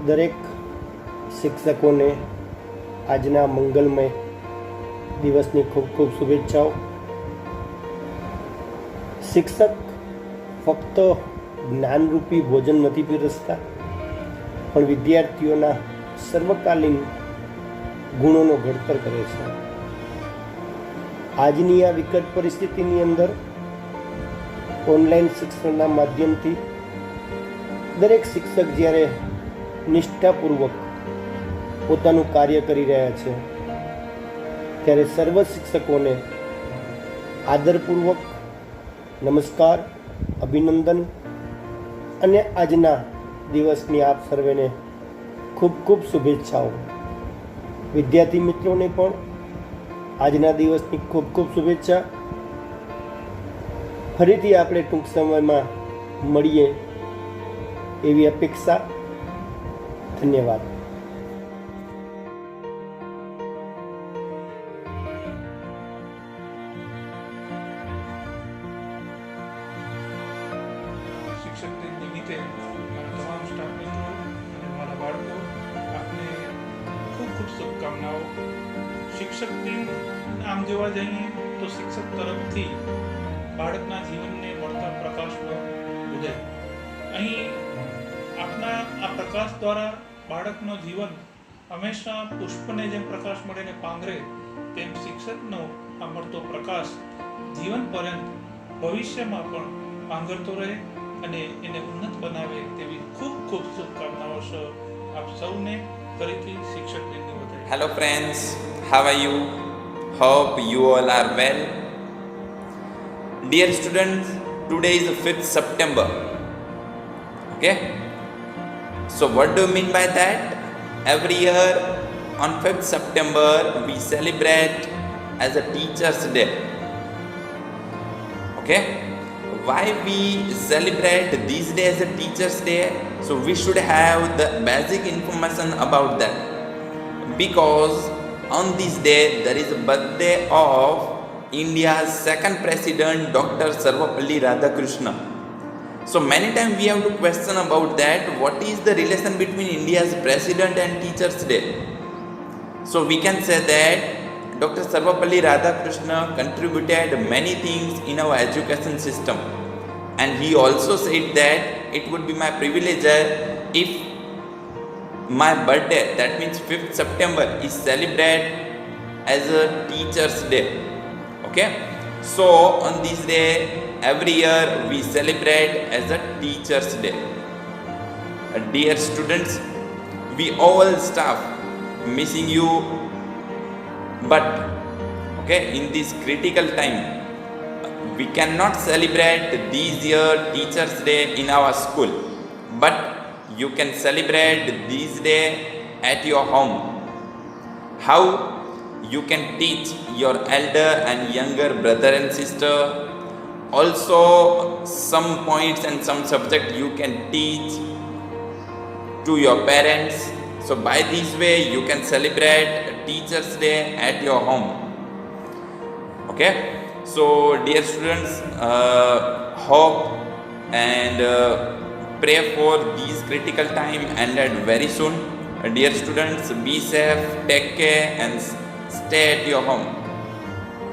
દરેક શિક્ષકોને આજના મંગલમય દિવસની ખૂબ ખૂબ શુભેચ્છાઓ. શિક્ષક ફક્ત જ્ઞાનરૂપી ભોજન નથી પીરસતા, પણ વિદ્યાર્થીઓના સર્વકાલીન ગુણોનો ઘડતર કરે છે. આજની આ વિકટ પરિસ્થિતિની અંદર ઓનલાઈન શિક્ષણના માધ્યમથી દરેક શિક્ષક જ્યારે નિષ્ઠાપૂર્વક પોતાનું કાર્ય કરી રહ્યા છે, ત્યારે સર્વ શિક્ષકોને આદરપૂર્વક નમસ્કાર, અભિનંદન અને આજના દિવસની આપ સર્વેને ખૂબ ખૂબ શુભેચ્છાઓ. વિદ્યાર્થી મિત્રોને પણ આજના દિવસની ખૂબ ખૂબ શુભેચ્છા. ફરીથી આપણે ટૂંક સમયમાં મળીએ એવી અપેક્ષા. ધન્યવાદ. શિક્ષક દિન નિમિત્તે મારા તમામ સ્ટાફ મિત્રો અને મારા બાળકો આપને ખૂબ ખૂબ શુભકામનાઓ. શિક્ષક દિન આમ જોવા જઈએ તો શિક્ષક તરફથી બાળકના જીવનને મળતા પ્રકાશનો ઉદય. અહીં આપના આ પ્રકાશ દ્વારા બાળકનો જીવન હંમેશા પુષ્પને જેમ પ્રકાશ મળીને પાંગરે, તેમ શિક્ષકનો આ મળતો પ્રકાશ જીવન પર્યંત ભવિષ્યમાં પણ પાંગરતો રહે અને એને ઉન્નત બનાવે તેવી ખૂબ ખૂબ શુભકામનાઓ છે આપ સૌને ફરીથી શિક્ષક દિનની વધાઈ. Hello friends, how are you? Hope you all are well. Dear students, today is 5th September. Okay? So what do you mean by that? Every year on 5th September we celebrate as a Teacher's Day. Okay? Why we celebrate this day as a Teacher's Day? So we should have the basic information about that. Because on this day there is a birthday of India's second president, Dr. Sarvapalli Radhakrishnan. So many times we have to question about that, what is the relation between India's president and Teachers Day? So we can say that Dr. Sarvapalli Radhakrishnan contributed many things in our education system, and he also said that it would be my privilege if my birthday, that means 5th September, is celebrated as a Teachers Day. Okay? So on this day every year we celebrate as a Teachers Day. Dear students, we all staff missing you, but okay, in this critical time we cannot celebrate this year Teachers Day in our school, but you can celebrate this day at your home. How? You can teach your elder and younger brother and sister. Also some points and some subject you can teach to your parents. So by this way you can celebrate Teachers Day at your home. Okay? So dear students, hope and pray for this critical time ended very soon. Dear students, be safe, take care and stay at your home.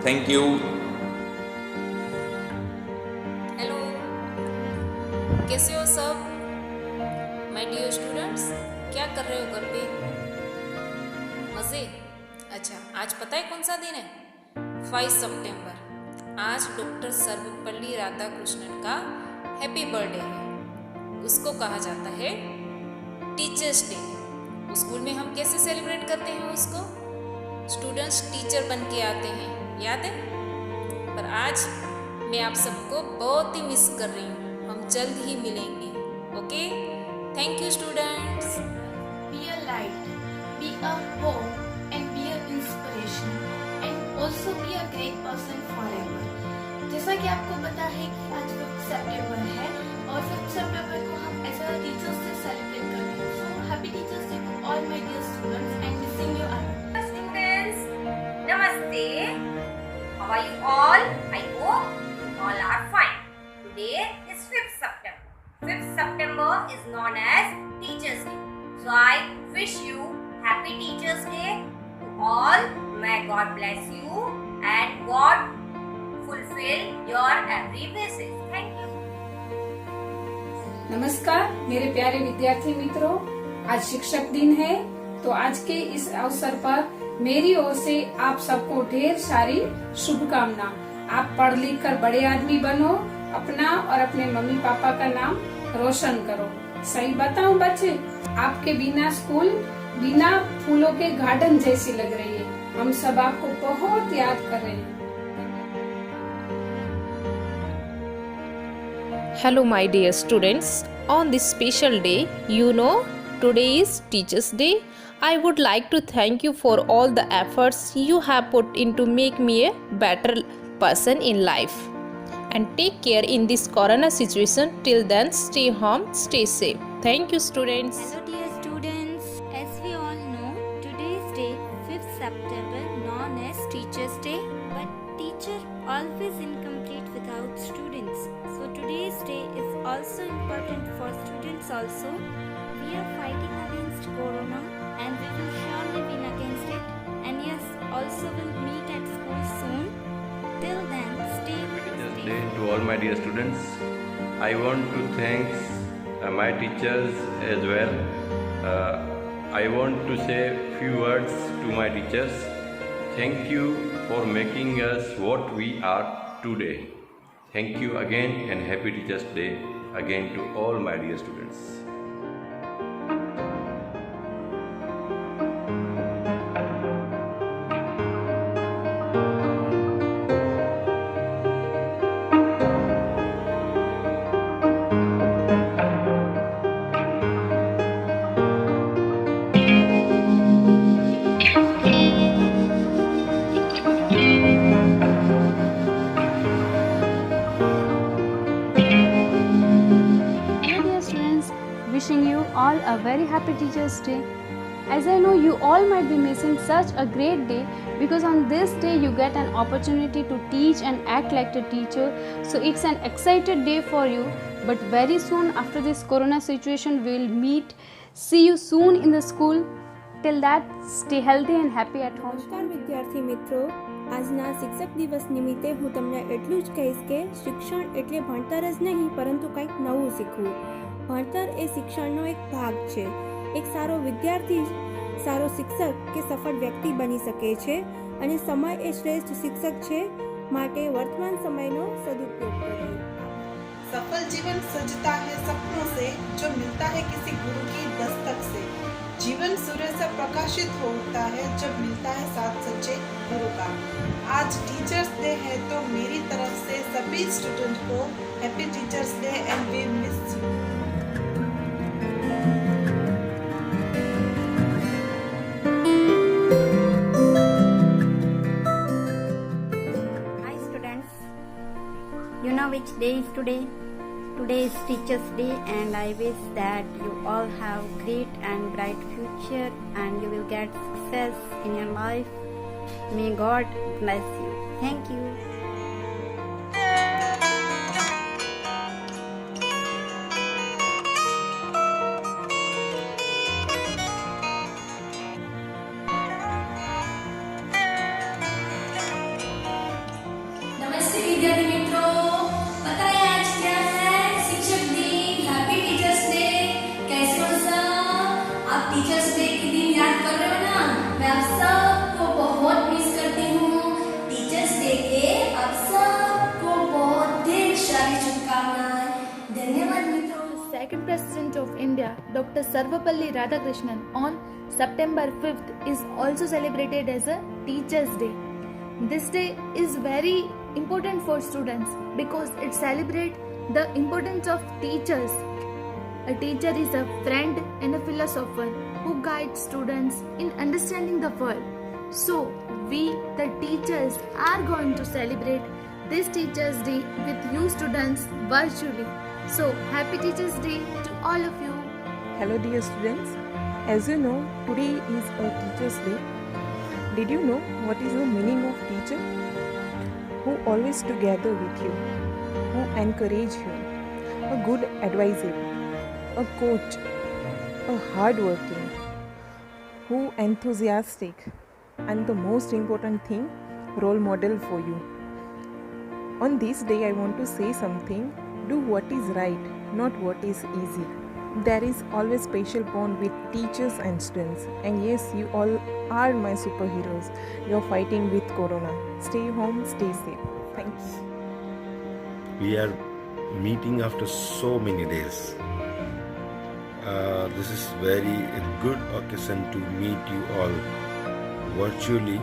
Thank you. Hello, कैसे हो सब? My dear students, क्या कर रहे हो घर पे? मज़े? अच्छा, आज पता है कौन सा दिन है? 5 सितंबर. आज डॉक्टर सर्वपल्ली राधाकृष्णन का हैप्पी बर्थडे है. उसको कहा जाता है टीचर्स डे. स्कूल में हम कैसे सेलिब्रेट करते हैं उसको? स्टूडेंट्स टीचर बन के आते हैं, याद है? पर आज मैं आप सबको बहुत ही मिस कर रही हूँ. हम जल्द ही मिलेंगे. Okay? Thank you students. Be a light, be a hope, and be an inspiration, and also be a great person forever. जैसा कि आपको पता है कि आज 5th सितंबर है और 5th सितंबर को हम as a teachers day celebrate करते हैं. So happy teachers day to all my dear students and missing you all. Students, namaste. How are you all? I hope you all are fine. Today is 5th September. 5th September is known as Teachers Day. So I wish you Happy Teachers Day to all. May God bless you and God fulfill your every wishes. Thank you. नमस्कार मेरे प्यारे विद्यार्थी मित्रों, आज शिक्षक दिन है। तो आज के इस अवसर पर मेरी ओर से आप सबको ढेर सारी शुभकामना। आप पढ़ लिख कर बड़े आदमी बनो, अपना और अपने मम्मी पापा का नाम रोशन करो। सही बताऊं बच्चे, आपके बिना स्कूल बिना फूलों के गार्डन जैसी लग रही है। हम सब आपको बहुत याद कर रहे हैं। Hello my dear students, on this special day, today is Teachers Day. I would like to thank you for all the efforts you have put in to make me a better person in life. And take care in this corona situation. Till then, stay home, stay safe. Thank you students. Hello dear students, as we all know, today's day 5th September known as Teachers Day, but teacher always incomplete without students. So today's day is also important for students also. We are fighting against corona and we will surely win against it, and yes, also will meet at school soon. Till then, stay Teachers Day to all my dear students. I want to thank my teachers as well. I want to say few words to my teachers. Thank you for making us what we are today. Thank you again and Happy Teachers Day again to all my dear students. Wishing you all a very happy Teachers Day. As I know you all might be missing such a great day, because on this day you get an opportunity to teach and act like a teacher. So it's an excited day for you. But very soon after this corona situation we will meet. See you soon in the school. Till that, stay healthy and happy at home. નમસ્કાર વિદ્યાર્થી મિત્રો, આજના શિક્ષક દિવસ નિમિત્તે હું તમને એટલું જ કહીશ કે શિક્ષણ એટલે ભણતર જ નહીં પરંતુ કંઈક નવું શીખવું. ભણતર એ શિક્ષણનો એક ભાગ છે. એક સારો વિદ્યાર્થી સારો શિક્ષક કે સફળ વ્યક્તિ બની શકે છે અને સમય એ શ્રેષ્ઠ શિક્ષક છે, માટે વર્તમાન સમયનો સદુપયોગ કરો. सफल जीवन सजता है सपनों से जो मिलता है किसी गुरु की दस्तक से। जीवन सूर्य से प्रकाशित हो उठता है जब मिलता है साथ सच्चे गुरु का। आज टीचर्स डे है तो मेरी तरफ से सभी स्टूडेंट को happy teachers day and we miss you. Hi students, you know which day is today? Today is Teachers Day, and I wish that you all have great and bright future and you will get success in your life. May God bless you. Thank you. नमस्ते विद्यार्थी मित्रों, पता है आज क्या है? शिक्षक दिन, हैप्पी टीचर्स डे। कैसे हो सब? आप टीचर्स डे के दिन याद कर रहे हो ना? मैं आप सबको बहुत मिस करती हूँ। टीचर्स डे के आप सबको बहुत ढेर सारी शुभकामनाएं। धन्यवाद मित्रों। Second President of India, Dr. Sarvapalli Radhakrishnan, on September 5th is also celebrated as a Teachers Day. This day is very important for students because it celebrates the importance of teachers. A teacher is a friend and a philosopher who guides students in understanding the world. So, we, the teachers, are going to celebrate this Teachers Day with you students virtually. So, happy Teachers Day to all of you. Hello dear students, as you know, today is a Teachers Day. Did you know what is the meaning of teacher? Who always together with you, who encourage you, a good advisor, a coach, a hard working, who enthusiastic, and the most important thing, role model for you. On this day, I want to say something. Do what is right, not what is easy. There is always special bond with teachers and students. And yes, you all are my superheroes. You're fighting with Corona. Stay home, stay safe. Thanks. We are meeting after so many days. This is very good occasion to meet you all virtually,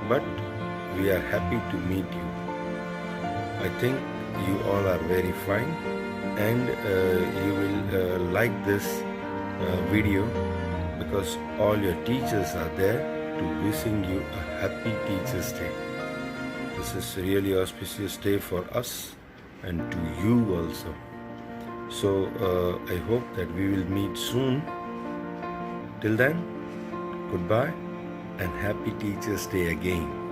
but we are happy to meet you. I think you all are very fine, and you will like this video because all your teachers are there to wishing you a happy Teachers' Day. This is really auspicious day for us and to you also. So I hope that we will meet soon. Till then, goodbye and happy Teachers' Day again.